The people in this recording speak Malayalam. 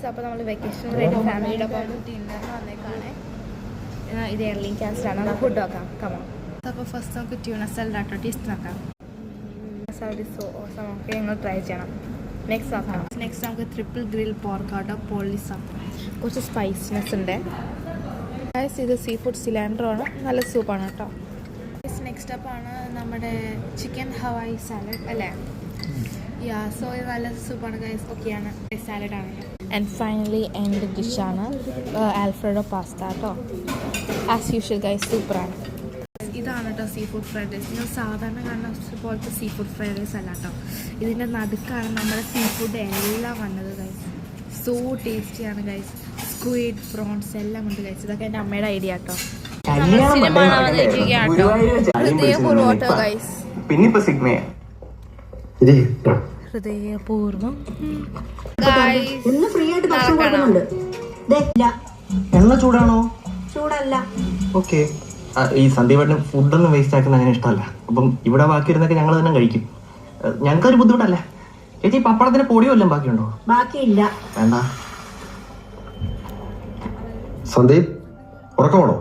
അപ്പോൾ നമ്മൾ വെക്കേഷൻ ഫാമിലിയുടെ ഒപ്പം ഡിന്നറിന് വന്നേക്കാണ്. ഇത് എയർലൈൻ കാസ്റ്റ് ആണ്. നമുക്ക് ഫുഡ് നോക്കാം. കമോ. അപ്പോൾ ഫസ്റ്റ് നമുക്ക് ട്യൂണ സാലഡ് ടേസ്റ്റ് നോക്കാം. Salad so awesome. ഓക്കെ, ഞങ്ങൾ ട്രൈ ചെയ്യണം. നെക്സ്റ്റ് നോക്കാം. നെക്സ്റ്റ് നമുക്ക് ട്രിപ്പിൾ ഗ്രിൽ പോർക്കാട്ടോ പോളിസം. കുറച്ച് സ്പൈസിനെസ് ഉണ്ട്. ഇത് സീ ഫുഡ് സിലിണ്ടറാണ്. നല്ല സൂപ്പാണ് കേട്ടോ. നെക്സ്റ്റ് അപ്പാണ് നമ്മുടെ ചിക്കൻ ഹവായി സാലഡ് അല്ലേ? സോ ഇത് നല്ല സൂപ്പാണ് ഗൈസ്. ഓക്കെയാണ്, സാലഡാണ്. ആൻഡ് ഫൈനലി എൻ്റെ ഡിഷാണ് ആൽഫ്രെഡോ പാസ്ത കേട്ടോ. ആസ് യൂഷ്വൽ ഗൈസ്, സൂപ്പറാണ്. ഇതാണ് കേട്ടോ സീ ഫുഡ് ഫ്രൈഡ് റൈസ്. നിങ്ങൾ സാധാരണ കാണുന്ന പോലത്തെ സീ ഫുഡ് ഫ്രൈഡ് റൈസ് അല്ല കേട്ടോ. ഇതിൻ്റെ നടുക്കാണ് നമ്മുടെ സീ ഫുഡ് എല്ലാം വന്നത് ഗൈസ്. സോ ടേസ്റ്റിയാണ് ഗൈസ്. സ്ക്വിഡ്, പ്രോൺസ് എല്ലാം ഉണ്ട് ഗൈസ്. ഇതൊക്കെ എൻ്റെ അമ്മയുടെ ഐഡിയ കേട്ടോ. സിനിമ വന്നിരിക്കുകയാണ് കേട്ടോ. ഹൃദയപൂർവ്വം ഗൈസ്. ഹൃദയപൂർവ്വം എണ്ണ ചൂടാണോ? ചൂടല്ല. ഓക്കെ. ഈ സന്ദീപേട്ടന് ഫുഡൊന്നും വേസ്റ്റ് ആക്കുന്ന അങ്ങനെ ഇഷ്ടമല്ല. അപ്പം ഇവിടെ ബാക്കി ഇരുന്നൊക്കെ ഞങ്ങൾ തന്നെ കഴിക്കും. ഞങ്ങൾക്കൊരു ബുദ്ധിമുട്ടല്ല. ചേച്ചി പപ്പടത്തിന് പൊടി വല്ലതും ബാക്കിയുണ്ടോ? ബാക്കിയില്ല. വേണ്ട. സന്ദീപ് ഉറക്കമാണോ?